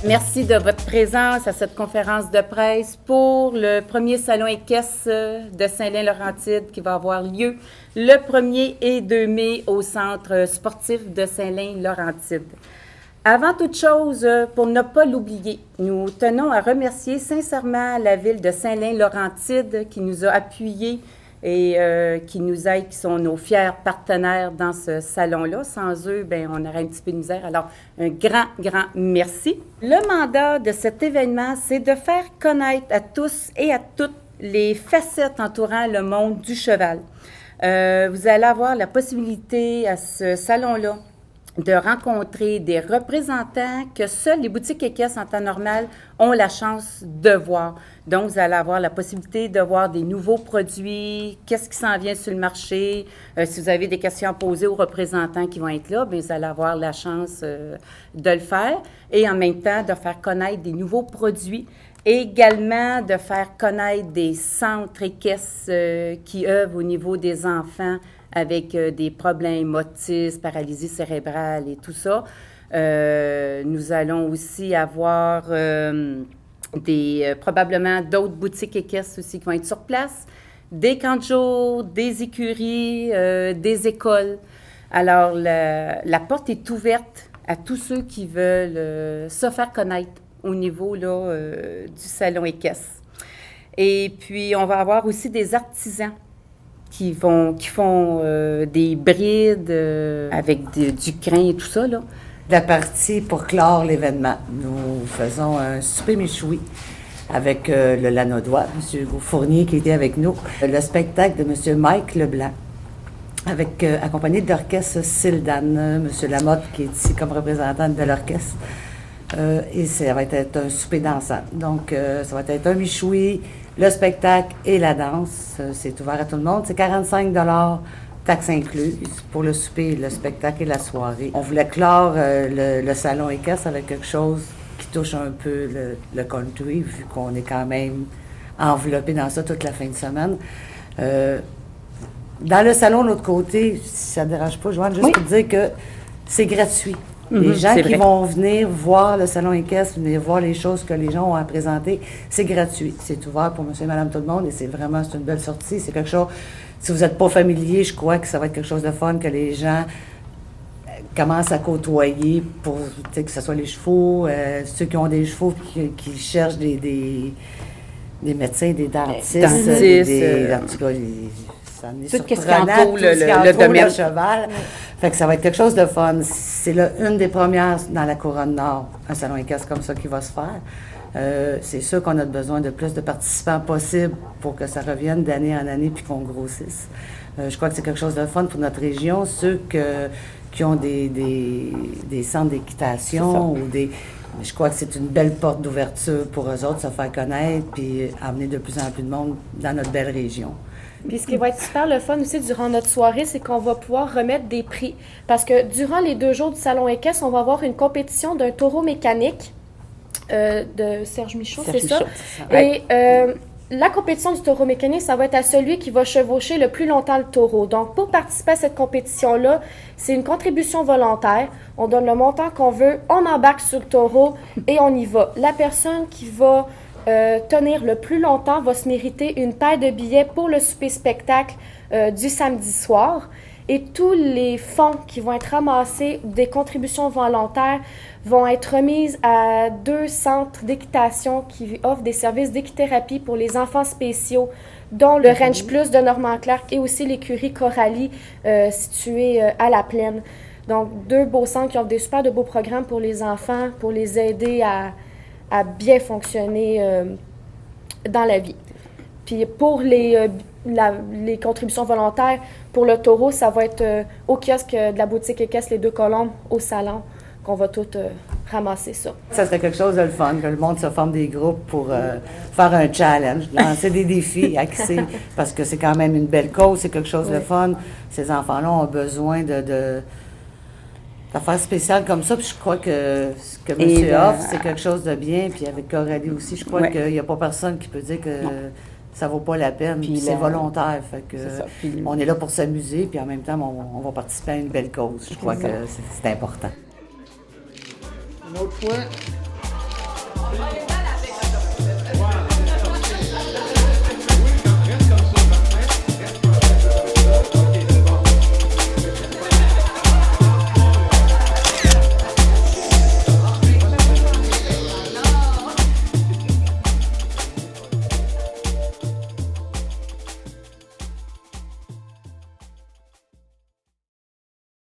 Merci de votre présence à cette conférence de presse pour le premier salon équestre de Saint-Lin-Laurentide qui va avoir lieu le 1er et 2 mai au centre sportif de Saint-Lin-Laurentide. Avant toute chose, pour ne pas l'oublier, nous tenons à remercier sincèrement la ville de Saint-Lin-Laurentide qui nous a appuyés et qui nous aident, qui sont nos fiers partenaires dans ce salon-là. Sans eux, bien, on aurait un petit peu de misère. Alors, un grand merci. Le mandat de cet événement, c'est de faire connaître à tous et à toutes les facettes entourant le monde du cheval. Vous allez avoir la possibilité à ce salon-là de rencontrer des représentants que seules les boutiques équestres en temps normal ont la chance de voir. Donc, vous allez avoir la possibilité de voir des nouveaux produits, qu'est-ce qui s'en vient sur le marché. Si vous avez des questions à poser aux représentants qui vont être là, bien, vous allez avoir la chance de le faire. Et en même temps, de faire connaître des nouveaux produits. Et également de faire connaître des centres équestres qui œuvrent au niveau des enfants avec des problèmes motrices, paralysie cérébrale et tout ça. Nous allons aussi avoir probablement d'autres boutiques équestres aussi qui vont être sur place, des camps de jour, des écuries, des écoles. Alors, la porte est ouverte à tous ceux qui veulent se faire connaître au niveau là, du salon équestre. Et puis, on va avoir aussi des artisans qui font des brides avec du crin et tout ça, là. La partie pour clore l'événement. Nous faisons un souper méchoui avec le Lanaudois, M. Hugo Fournier qui était avec nous. Le spectacle de M. Mike Leblanc, accompagné de l'orchestre Sildan, M. Lamotte qui est ici comme représentant de l'orchestre. Et ça va être un souper dansant. Donc, ça va être un méchoui, le spectacle et la danse. C'est ouvert à tout le monde. C'est 45 $, taxes incluses, pour le souper, le spectacle et la soirée. On voulait clore le salon équestre avec quelque chose qui touche un peu le country, vu qu'on est quand même enveloppé dans ça toute la fin de semaine. Dans le salon, de l'autre côté, si ça ne dérange pas, Joanne, juste pour dire que c'est gratuit. Les gens qui vont venir voir le salon équestre, venir voir les choses que les gens ont à présenter, c'est gratuit. C'est ouvert pour monsieur et madame tout le monde et c'est une belle sortie. C'est quelque chose, si vous n'êtes pas familier, je crois que ça va être quelque chose de fun, que les gens commencent à côtoyer pour que ce soit les chevaux, ceux qui ont des chevaux qui cherchent des médecins, des dentistes, en tout cas, ça en est tout ce qui surprenant, entoure le domaine le cheval. Fait que ça va être quelque chose de fun. C'est une des premières dans la Couronne Nord, un salon équestre comme ça qui va se faire. C'est sûr qu'on a besoin de plus de participants possible pour que ça revienne d'année en année puis qu'on grossisse. Je crois que c'est quelque chose de fun pour notre région. Ceux qui ont des centres d'équitation ou je crois que c'est une belle porte d'ouverture pour eux autres, se faire connaître puis amener de plus en plus de monde dans notre belle région. Puis ce qui va être super le fun aussi durant notre soirée, c'est qu'on va pouvoir remettre des prix. Parce que durant les 2 jours du Salon équestre, on va avoir une compétition d'un taureau mécanique de Serge Michaud, c'est ça? Et la compétition du taureau mécanique, ça va être à celui qui va chevaucher le plus longtemps le taureau. Donc, pour participer à cette compétition-là, c'est une contribution volontaire. On donne le montant qu'on veut, on embarque sur le taureau et on y va. La personne qui va tenir le plus longtemps va se mériter une paire de billets pour le souper-spectacle du samedi soir. Et tous les fonds qui vont être ramassés des contributions volontaires vont être remises à 2 centres d'équitation qui offrent des services d'équithérapie pour les enfants spéciaux, dont le Ranch Plus de Normand-Clark et aussi l'écurie Coralie située à La Plaine. Donc, 2 beaux centres qui offrent des super de beaux programmes pour les enfants, pour les aider à bien fonctionner dans la vie. Puis pour les contributions volontaires, pour le taureau, ça va être au kiosque de la boutique équestre Les Deux Colombes, au salon, qu'on va tout ramasser ça. Ça serait quelque chose de le fun, que le monde se forme des groupes pour faire un challenge, lancer des défis axés, parce que c'est quand même une belle cause, c'est quelque chose de fun. Ces enfants-là ont besoin d'affaires spéciales comme ça, puis je crois que ce que M. offre, c'est quelque chose de bien, puis avec Coralie aussi, je crois qu'il n'y a pas personne qui peut dire que ça vaut pas la peine, puis c'est volontaire, fait que on est là pour s'amuser, puis en même temps, on va participer à une belle cause. Je crois que c'est important. Un autre point. Allez,